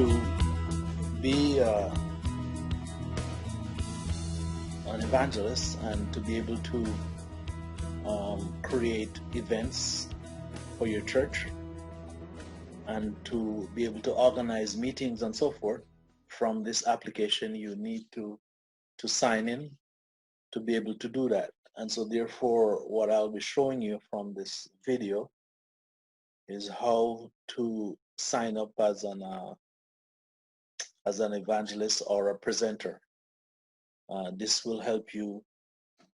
to be an evangelist and to be able to create events for your church and to be able to organize meetings and so forth. From this application, you need to sign in to be able to do that. And so therefore, what I'll be showing you from this video is how to sign up as an evangelist or a presenter. This will help you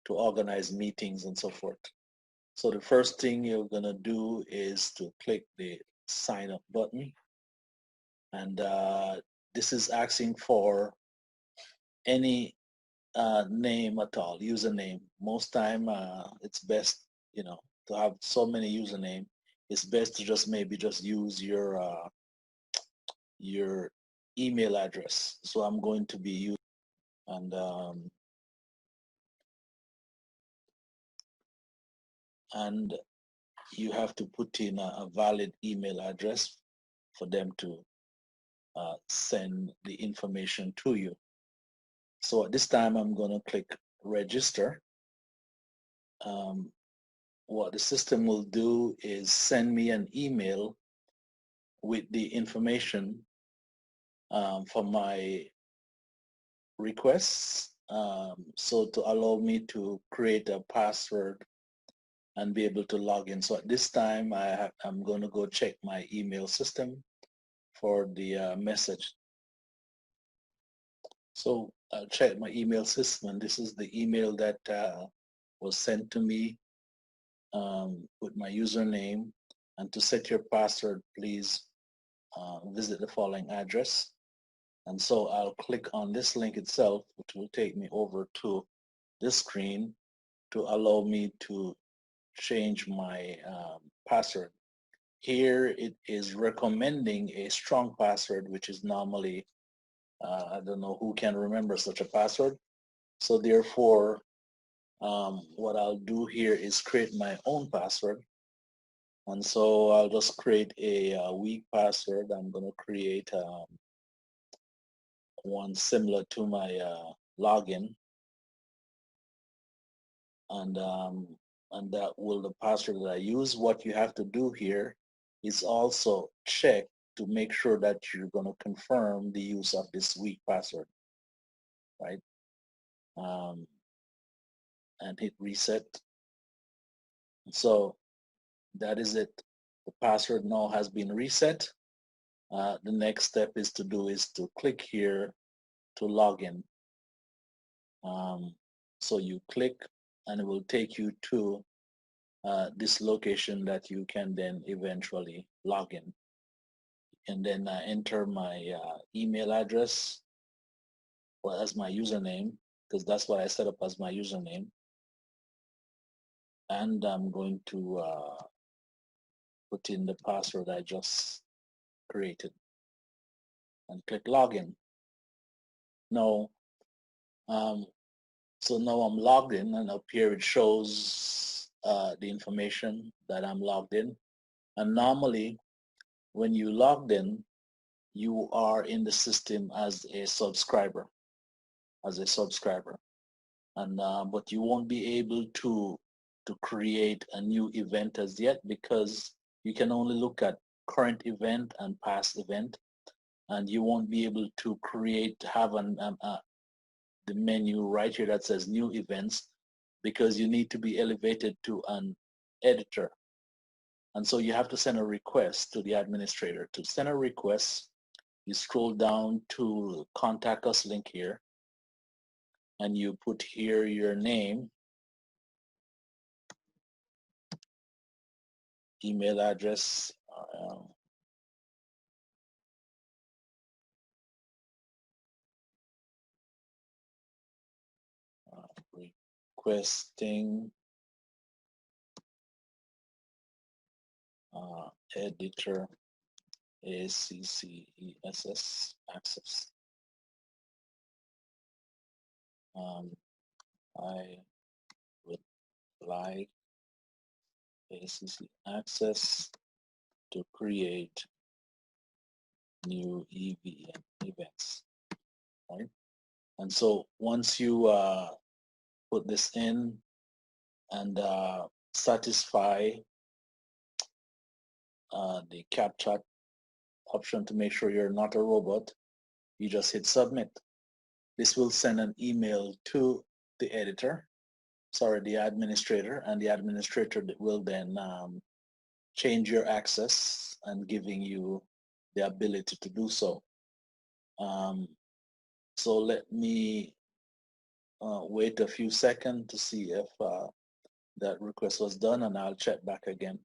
to organize meetings and so forth. So the first thing you're going to do is to click the sign up button. And this is asking for any name at all, username. Most time it's best, to have so many username. It's best to just maybe just use your email address. So I'm going to be using, and you have to put in a valid email address for them to send the information to you. So at this time, I'm going to click register. What the system will do is send me an email with the information for my requests, so to allow me to create a password and be able to log in. So at this time, I'm going to go check my email system for the message. So I'll check my email system, and this is the email that was sent to me with my username. And to set your password, please visit the following address. And so I'll click on this link itself, which will take me over to this screen to allow me to change my password. Here it is recommending a strong password, which is normally, I don't know who can remember such a password. So therefore, what I'll do here is create my own password. And so I'll just create a weak password. I'm going to create one similar to my login. And that will the password that I use. What you have to do here is also check to make sure that you're going to confirm the use of this weak password, right? And hit reset. So that is it. The password now has been reset. The next step is to click here to log in. So you click and it will take you to this location that you can then eventually log in. And then enter my email address as my username, because that's what I set up as my username. And I'm going to put in the password I just created and click login. Now, so now I'm logged in, and up here it shows the information that I'm logged in. And normally, when you logged in, you are in the system as a subscriber, and but you won't be able to create a new event as yet, because you can only look at current event and past event, and you won't be able to have the menu right here that says new events, because you need to be elevated to an editor. And so you have to send a request to the administrator. To send a request, you scroll down to contact us link here, and you put here your name, email address, requesting editor ACCESS access. I would like ACC access to create new events, right? And so once you put this in and satisfy the CAPTCHA option to make sure you're not a robot, you just hit submit. This will send an email to the editor, sorry, the administrator, and the administrator will then change your access and giving you the ability to do so. So let me wait a few seconds to see if that request was done, and I'll check back again.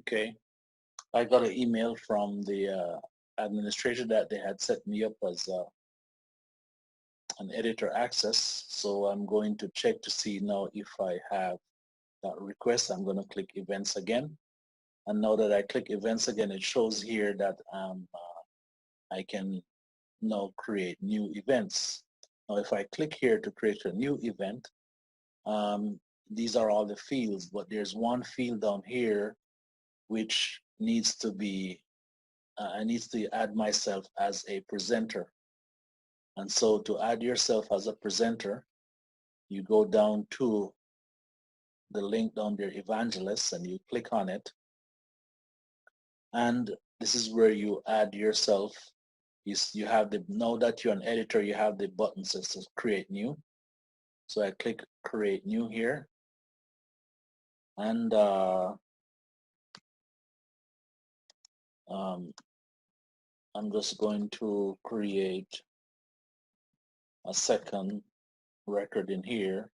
Okay, I got an email from the administrator that they had set me up as an editor access. So I'm going to check to see now if I have that request. I'm going to click events again. And now that I click events again, it shows here that I can now create new events. Now, if I click here to create a new event, these are all the fields, but there's one field down here which needs to be, I need to add myself as a presenter. And so to add yourself as a presenter, you go down to the link down there, Evangelist, and you click on it. And this is where you add yourself. You have the, now that you're an editor, you have the button that says create new. So I click create new here. And I'm just going to create a second record in here.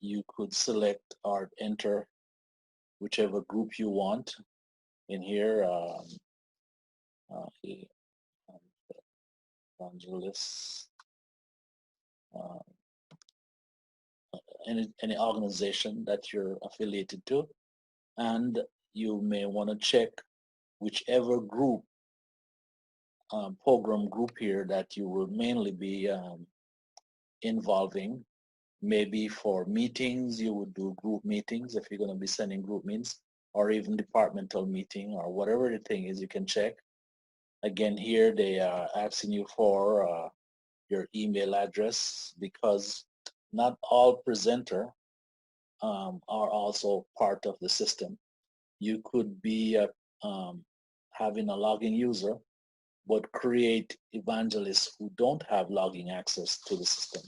You could select or enter whichever group you want in here. Evangelists, any organization that you're affiliated to, and you may want to check whichever group, program group here that you will mainly be involving. Maybe for meetings, you would do group meetings if you're going to be sending group meetings, or even departmental meeting, or whatever the thing is, you can check. Again, here they are asking you for your email address, because not all presenter are also part of the system. You could be having a login user, but create evangelists who don't have logging access to the system.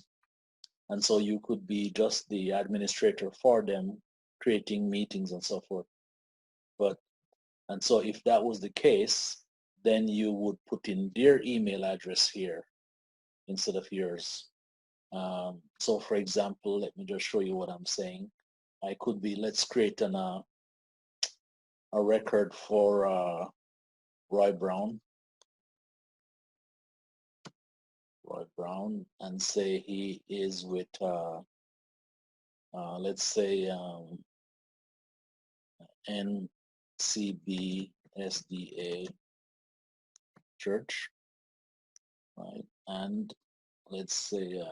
And so you could be just the administrator for them, creating meetings and so forth. And so if that was the case, then you would put in their email address here instead of yours. So for example, let me just show you what I'm saying. I could be, let's create a record for Roy Brown, and say he is with, let's say, NCB SDA Church, right? And let's say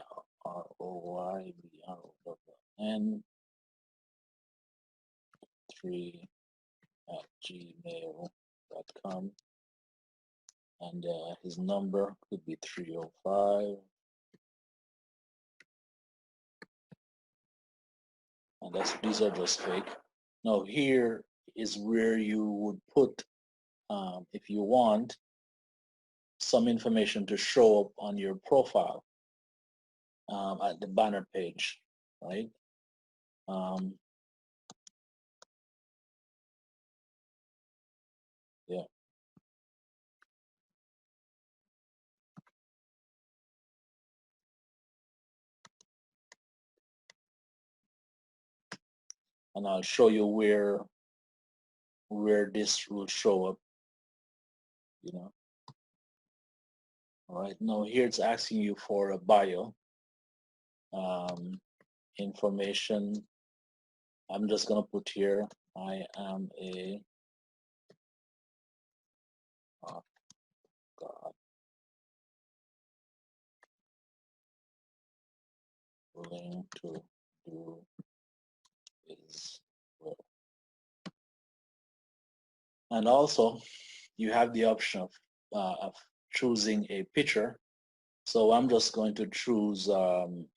ROYBRON3@gmail.com, and his number could be 305, and these are just fake. Now here is where you would put, if you want, some information to show up on your profile at the banner page, right? Yeah. And I'll show you where this will show up, you know. All right, now here it's asking you for a bio information. I'm just gonna put here, I am a God willing to do His will. And also you have the option of choosing a picture. So I'm just going to choose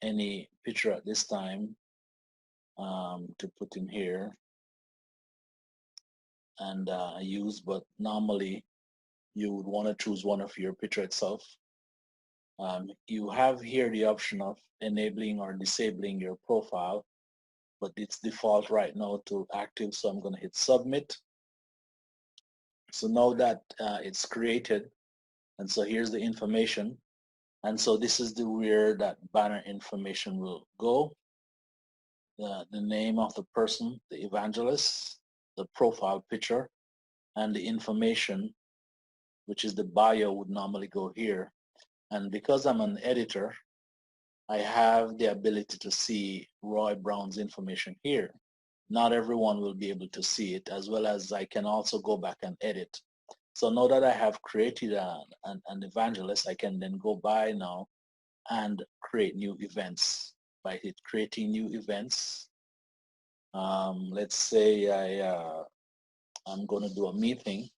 any picture at this time to put in here and use, but normally you would want to choose one of your picture itself. You have here the option of enabling or disabling your profile, but it's default right now to active, so I'm going to hit submit. So now that it's created, and so here's the information, and so this is where that banner information will go. The name of the person, the evangelist, the profile picture, and the information, which is the bio, would normally go here. And because I'm an editor, I have the ability to see Roy Brown's information here. Not everyone will be able to see it, as well as I can also go back and edit. So now that I have created an evangelist, I can then go by now and create new events. By creating new events, let's say I'm going to do a meeting.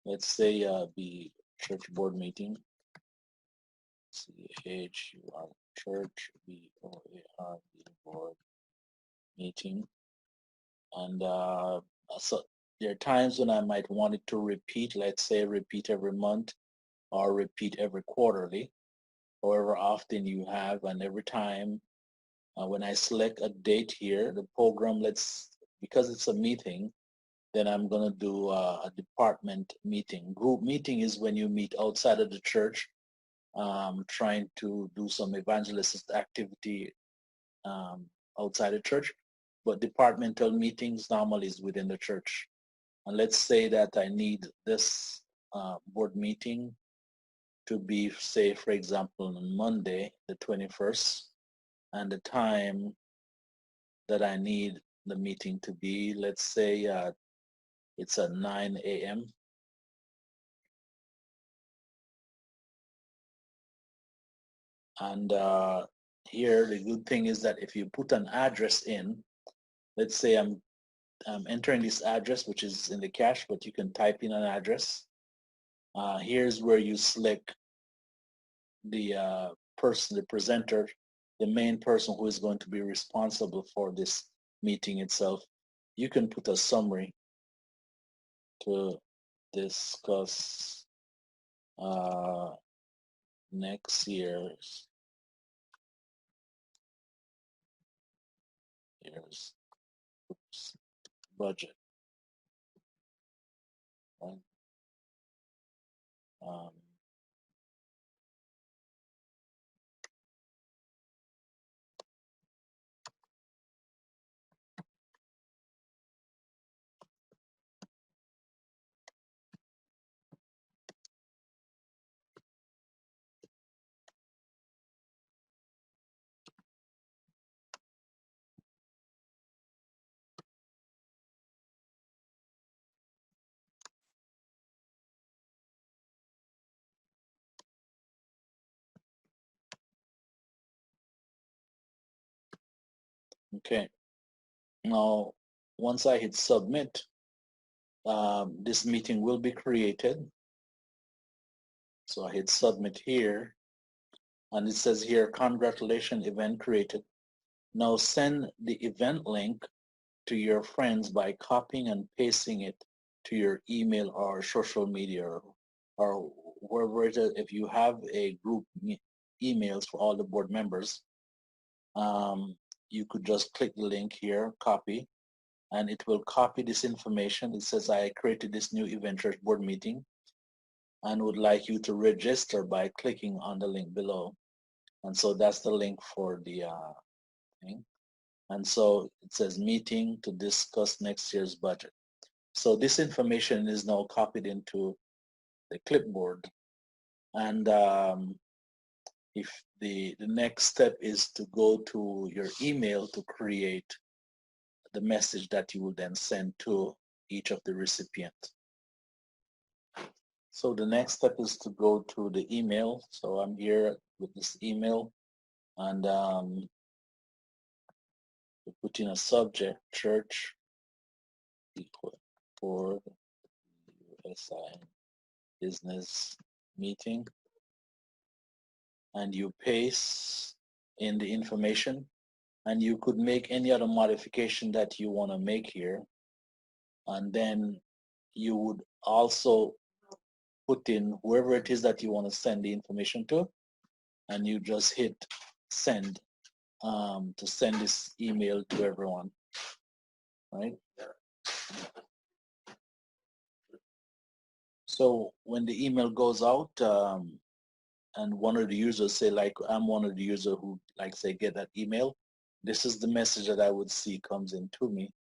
Let's say the church board meeting. CHUR church BOARD board meeting, and so there are times when I might want it to repeat. Let's say repeat every month or repeat every quarterly, however often you have, and every time when I select a date here, the program, because it's a meeting, then I'm going to do a department meeting. Group meeting is when you meet outside of the church, trying to do some evangelistic activity outside the church, but departmental meetings normally is within the church. And let's say that I need this board meeting to be, say, for example, on Monday, the 21st, and the time that I need the meeting to be, let's say it's at 9 a.m. And here, the good thing is that if you put an address in, let's say I'm entering this address, which is in the cache, but you can type in an address. Here's where you select the person, the presenter, the main person who is going to be responsible for this meeting itself. You can put a summary to discuss next year's budget. Right? Um, okay. Now, once I hit submit, this meeting will be created. So I hit submit here, and it says here, congratulations, event created. Now send the event link to your friends by copying and pasting it to your email or social media or wherever it is. If you have a group emails for all the board members, you could just click the link here, copy, and it will copy this information. It says, I created this new event church board meeting and would like you to register by clicking on the link below. And so that's the link for the thing. And so it says meeting to discuss next year's budget. So this information is now copied into the clipboard. And if the next step is to go to your email to create the message that you will then send to each of the recipients. So the next step is to go to the email. So I'm here with this email, and we put in a subject, church equal for USI business meeting, and you paste in the information, and you could make any other modification that you want to make here, and then you would also put in whoever it is that you want to send the information to, and you just hit send to send this email to everyone, right? So when the email goes out, and one of the users say, like, I'm one of the users who, like, say, get that email, this is the message that I would see comes in to me.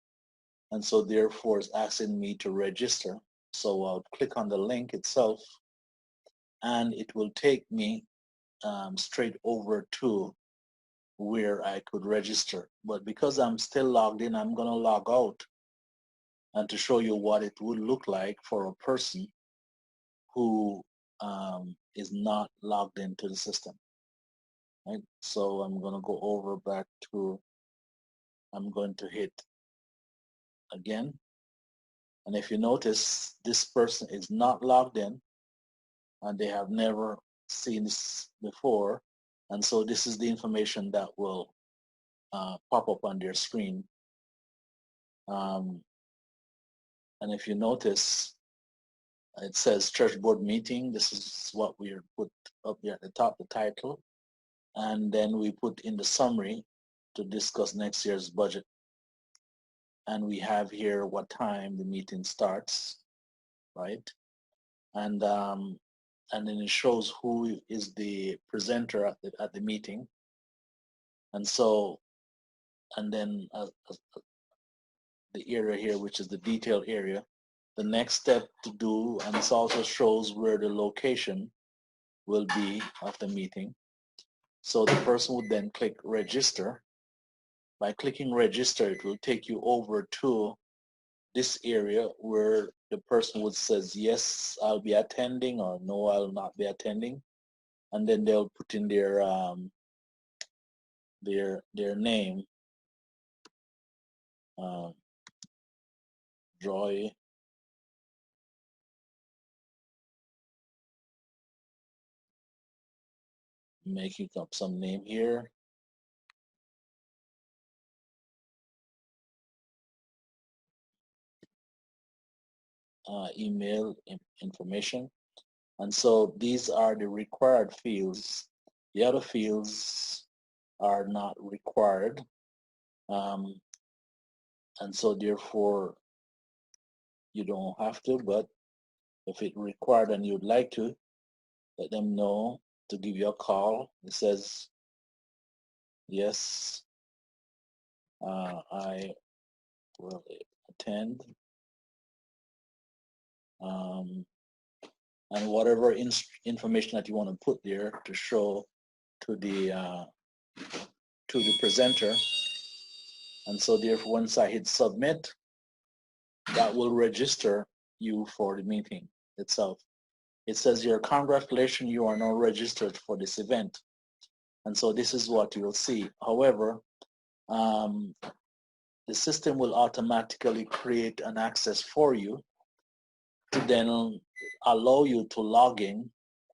And so therefore it's asking me to register. So I'll click on the link itself, and it will take me straight over to where I could register. But because I'm still logged in, I'm going to log out, and to show you what it would look like for a person who is not logged into the system. Right? So I'm going to go over back to, I'm going to hit again. And if you notice, this person is not logged in, and they have never seen this before. And so this is the information that will pop up on their screen. And if you notice, it says church board meeting. This is what we put up there at the top, the title. And then we put in the summary to discuss next year's budget. And we have here what time the meeting starts, right? And then it shows who is the presenter at the meeting. And so, and then the area here, which is the detailed area, the next step to do, and this also shows where the location will be of the meeting. So the person would then click register. By clicking register, it will take you over to this area where the person would says, yes, I'll be attending, or no, I'll not be attending. And then they'll put in their name, Joy, making up some name here. Email information. And so these are the required fields. The other fields are not required. And so therefore you don't have to, but if it required and you'd like to, let them know to give you a call. It says, yes, I will attend. And whatever information that you want to put there to show to the presenter. And so therefore, once I hit submit, that will register you for the meeting itself. It says here, congratulations, you are now registered for this event. And so this is what you'll see. However, the system will automatically create an access for you to then allow you to log in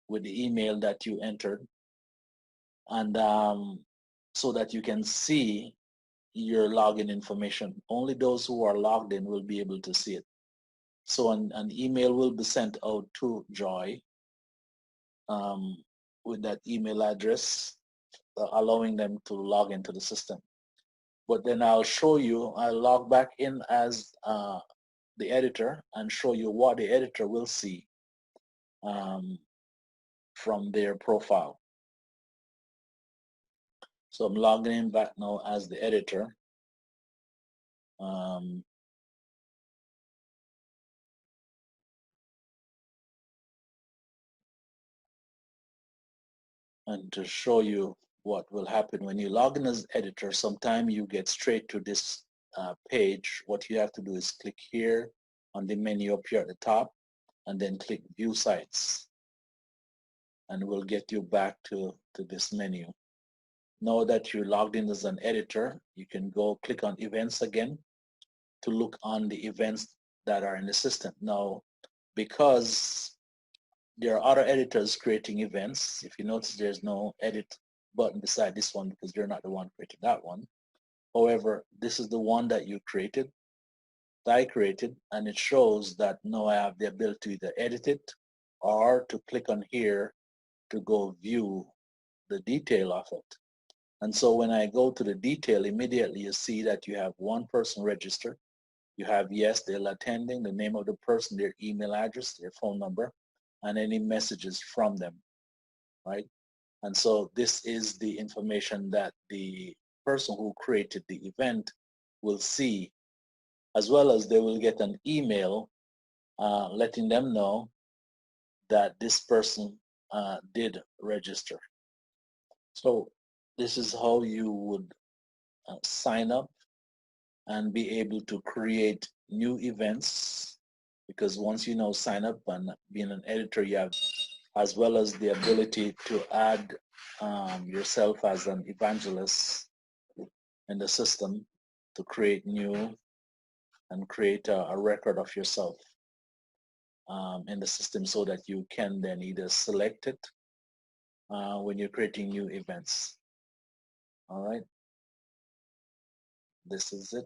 with the email that you entered, and so that you can see your login information. Only those who are logged in will be able to see it. So an email will be sent out to Joy with that email address, allowing them to log into the system. But then I'll show you, I'll log back in as the editor and show you what the editor will see from their profile. So I'm logging in back now as the editor. And to show you what will happen when you log in as editor, sometimes you get straight to this page. What you have to do is click here on the menu up here at the top, and then click view sites, and we'll get you back to this menu. Now that you're logged in as an editor, you can go click on events again, to look on the events that are in the system. Now, because there are other editors creating events, if you notice there's no edit button beside this one because you're not the one creating that one. However, this is the one that you created, that I created, and it shows that now I have the ability to either edit it or to click on here to go view the detail of it. And so when I go to the detail, immediately you see that you have one person registered. You have, yes, they're attending, the name of the person, their email address, their phone number, and any messages from them, right? And so this is the information that the person who created the event will see, as well as they will get an email letting them know that this person did register. So this is how you would sign up and be able to create new events, because once you know sign up and being an editor, you have as well as the ability to add yourself as an evangelist in the system to create new and create a record of yourself in the system so that you can then either select it when you're creating new events. All right, this is it.